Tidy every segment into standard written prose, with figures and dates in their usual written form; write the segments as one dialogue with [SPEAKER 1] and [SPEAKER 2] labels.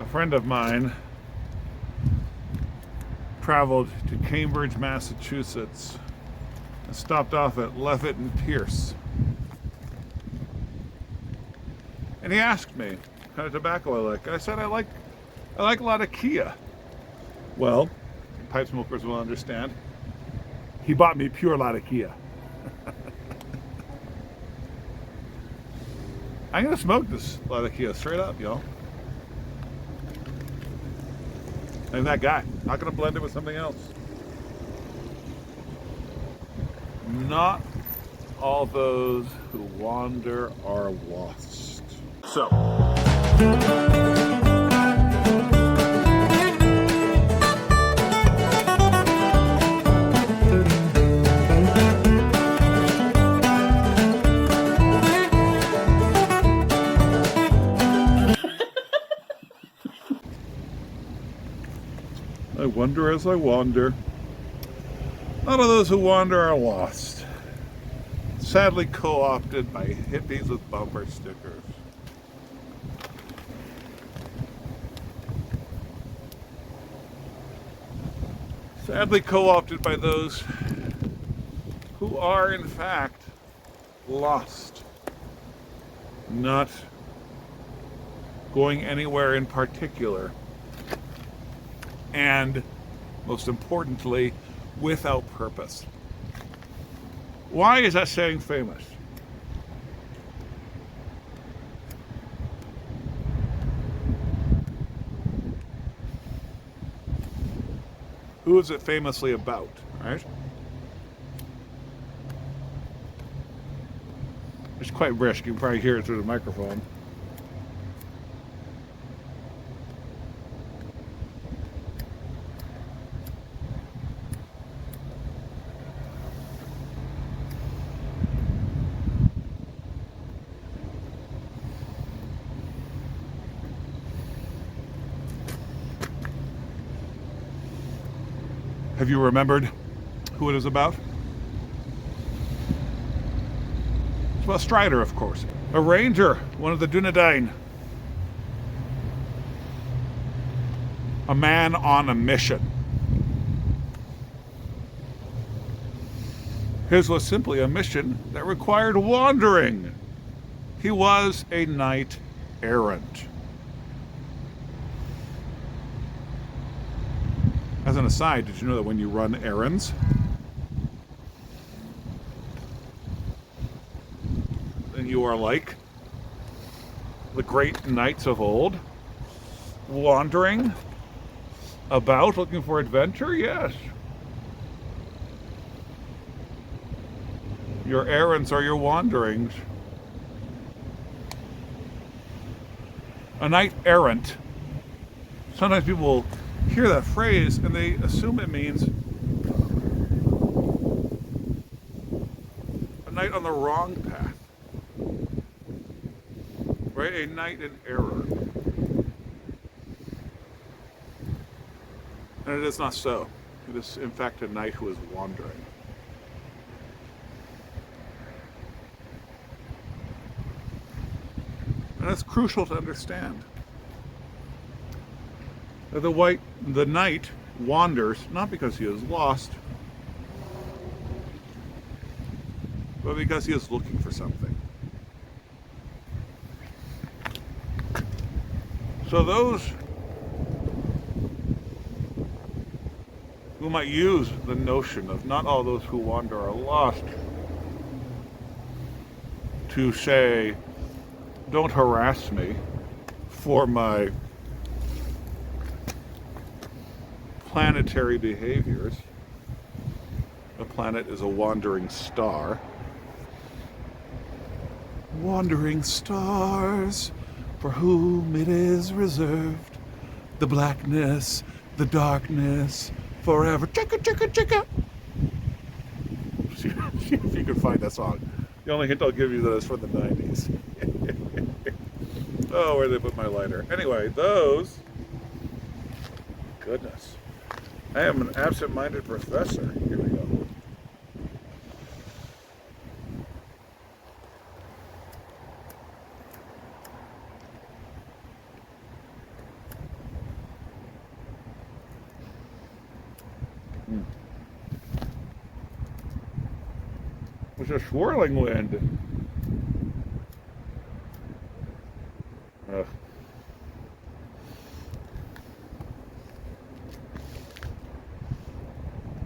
[SPEAKER 1] A friend of mine traveled to Cambridge, Massachusetts, and stopped off at Levitt and Pierce. And he asked me what kind of tobacco I like. And I said I like Latakia. Well, pipe smokers will understand. He bought me pure Latakia. I'm gonna smoke this Latakia straight up, y'all. I'm that guy. Not gonna blend it with something else. Not all those who wander are lost. So. I wonder as I wander. None of those who wander are lost. Sadly co-opted by hippies with bumper stickers. Sadly co-opted by those who are in fact lost. Not going anywhere in particular. And most importantly, without purpose. Why is that saying famous? Who is it famously about, right? It's quite brisk. You can probably hear it through the microphone. Have you remembered who it is about? It's about Strider, of course. A ranger, one of the Dunedain. A man on a mission. His was simply a mission that required wandering. He was a knight errant. As an aside, did you know that when you run errands, then you are like the great knights of old, wandering about looking for adventure? Yes. Your errands are your wanderings. A knight errant. Sometimes people hear that phrase and they assume it means a knight on the wrong path, right? A knight in error. And it is not so. It is in fact a knight who is wandering. And it's crucial to understand. The knight wanders not because he is lost, but because he is looking for something. So those who might use the notion of not all those who wander are lost to say, don't harass me for my planetary behaviors. A planet is a wandering star. Wandering stars, for whom it is reserved, the blackness, the darkness, forever. Chicka, chicka, chicka. See if you can find that song. The only hint I'll give you that is from the 90s. Oh, where did they put my lighter? Anyway, those. Goodness. I am an absent-minded professor. Here we go. It's a swirling wind. Ugh.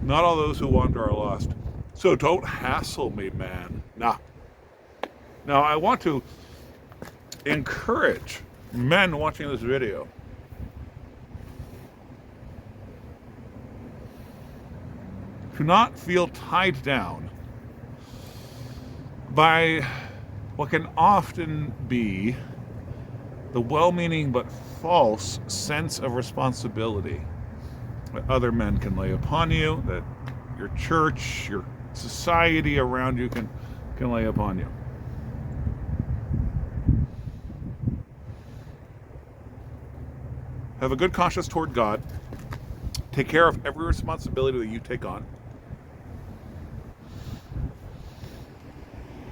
[SPEAKER 1] Not all those who wander are lost. So don't hassle me, man. Nah. Now, I want to encourage men watching this video to not feel tied down by what can often be the well-meaning but false sense of responsibility that other men can lay upon you, that your church, your society around you can lay upon you. Have a good conscience toward God. Take care of every responsibility that you take on.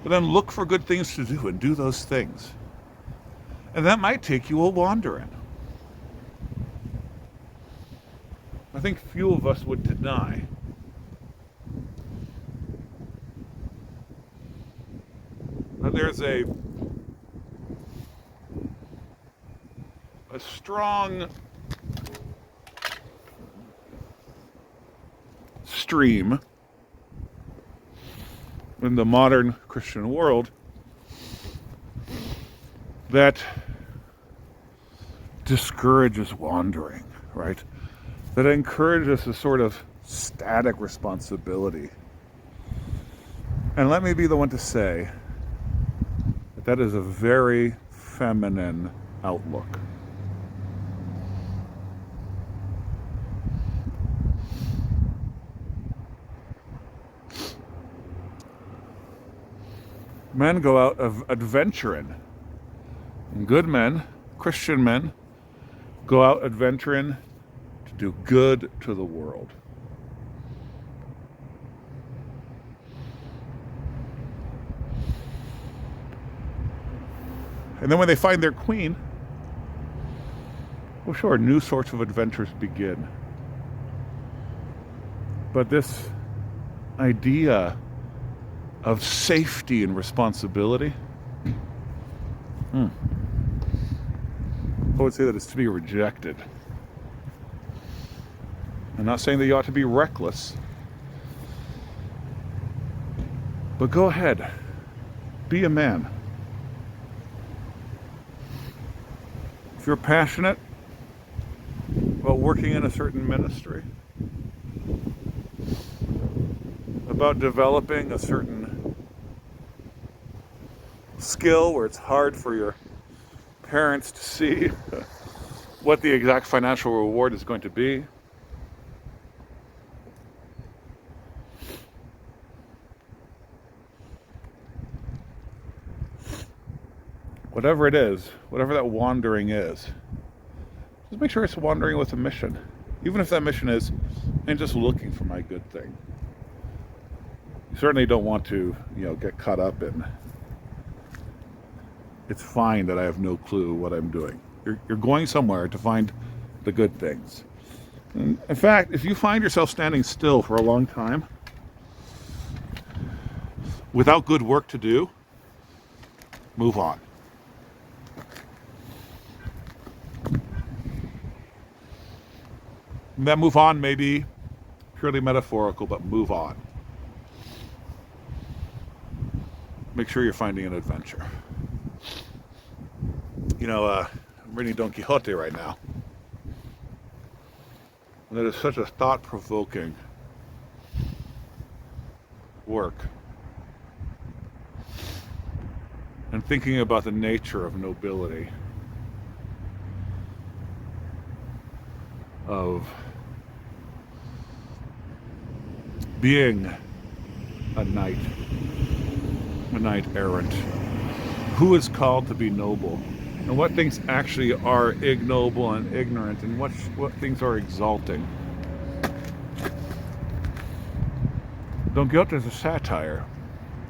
[SPEAKER 1] But then look for good things to do and do those things. And that might take you a wandering. I think few of us would deny that there's a strong stream in the modern Christian world that discourages wandering, right? That encourages a sort of static responsibility. And let me be the one to say that that is a very feminine outlook. Men go out adventuring. And good men, Christian men, go out adventuring to do good to the world. And then when they find their queen, well, sure, new sorts of adventures begin. But this idea of safety and responsibility, I would say that it's to be rejected. I'm not saying that you ought to be reckless, but go ahead, be a man. If you're passionate about working in a certain ministry, about developing a certain skill where it's hard for your parents to see what the exact financial reward is going to be, whatever it is, whatever that wandering is, just make sure it's wandering with a mission. Even if that mission is, I'm just looking for my good thing. You certainly don't want to, get caught up in, it's fine that I have no clue what I'm doing. You're going somewhere to find the good things. And in fact, if you find yourself standing still for a long time without good work to do, move on. And that move on may be purely metaphorical, but move on. Make sure you're finding an adventure. I'm reading Don Quixote right now. And that is such a thought-provoking work. And thinking about the nature of nobility, of being a knight errant, who is called to be noble, and what things actually are ignoble and ignorant, and what things are exalting. Don Quixote is a satire,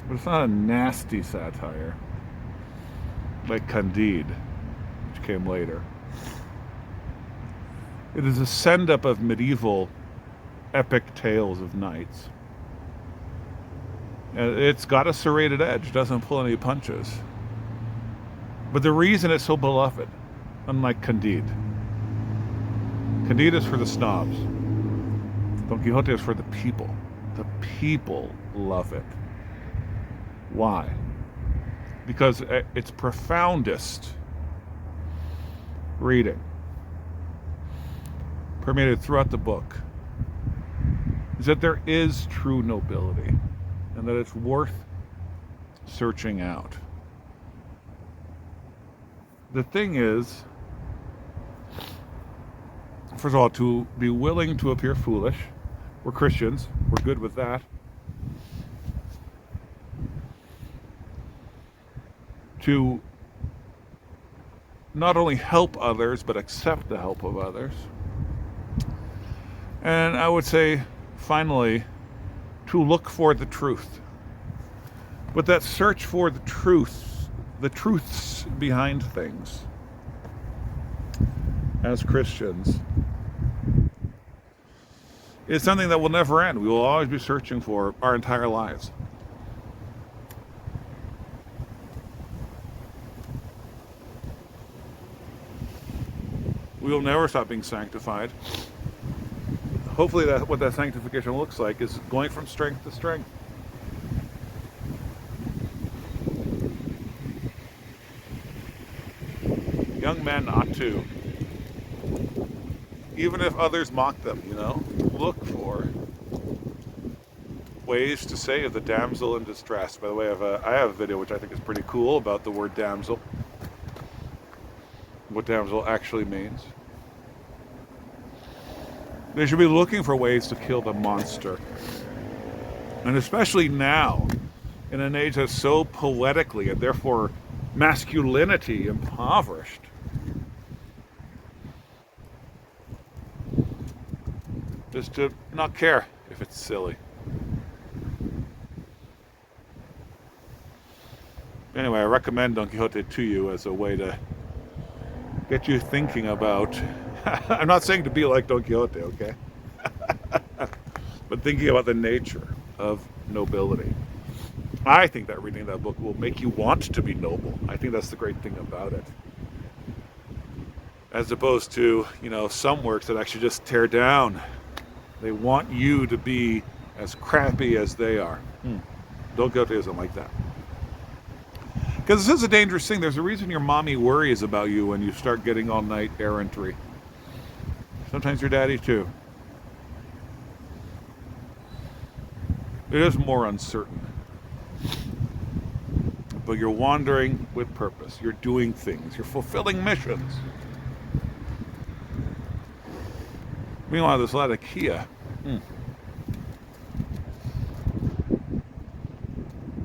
[SPEAKER 1] but it's not a nasty satire like Candide, which came later. It is a send-up of medieval epic tales of knights It's got a serrated edge, doesn't pull any punches. But the reason it's so beloved, unlike Candide is for the snobs. Don Quixote is for the people. The people love it. Why? Because its profoundest reading, permeated throughout the book, is that there is true nobility and that it's worth searching out. The thing is, first of all, to be willing to appear foolish. We're Christians. We're good with that. To not only help others, but accept the help of others. And I would say, finally, to look for the truth. But that search for the truths behind things, as Christians, is something that will never end. We will always be searching for our entire lives. We will never stop being sanctified. Hopefully what that sanctification looks like is going from strength to strength. Young men ought to, even if others mock them, look for ways to save the damsel in distress. By the way, I have a video which I think is pretty cool about the word damsel, what damsel actually means. They should be looking for ways to kill the monster. And especially now, in an age that's so poetically and therefore masculinity impoverished, is to not care if it's silly. Anyway, I recommend Don Quixote to you as a way to get you thinking about, I'm not saying to be like Don Quixote, okay? But thinking about the nature of nobility. I think that reading that book will make you want to be noble. I think that's the great thing about it. As opposed to, some works that actually just tear down. They want you to be as crappy as they are. Don Quixote isn't like that. Because this is a dangerous thing. There's a reason your mommy worries about you when you start getting all-night errantry. Sometimes your daddy too. It is more uncertain. But you're wandering with purpose. You're doing things. You're fulfilling missions. Meanwhile, this Latakia,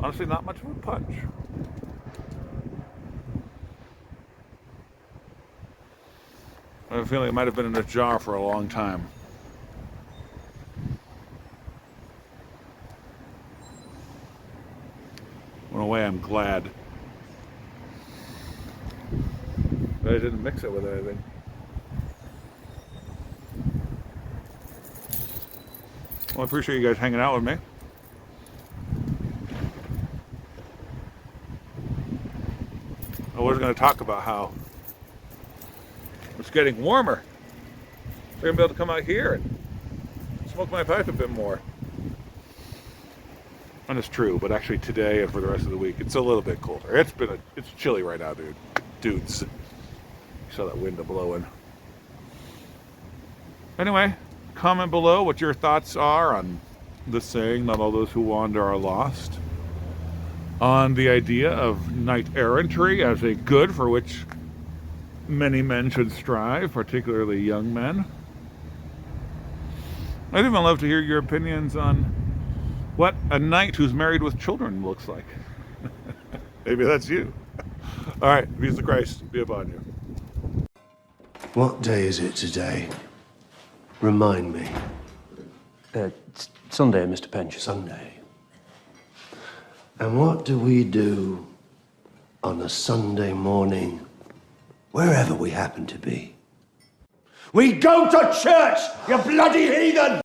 [SPEAKER 1] honestly, not much of a punch. I have a feeling it might have been in a jar for a long time. In a way, I'm glad that I didn't mix it with anything. Well, I appreciate you guys hanging out with me. I was going to talk about how it's getting warmer. They're going to be able to come out here and smoke my pipe a bit more. And it's true, but actually today and for the rest of the week, it's a little bit colder. It's chilly right now, dudes. You saw that wind blowing. Anyway, comment below what your thoughts are on the saying, not all those who wander are lost. On the idea of knight errantry as a good for which many men should strive, particularly young men. I'd even love to hear your opinions on what a knight who's married with children looks like. Maybe that's you. All right, peace of Christ be upon you.
[SPEAKER 2] What day is it today? Remind me.
[SPEAKER 3] It's Sunday, Mr. Pinch.
[SPEAKER 2] Sunday. And what do we do on a Sunday morning, wherever we happen to be? We go to church, you bloody heathen!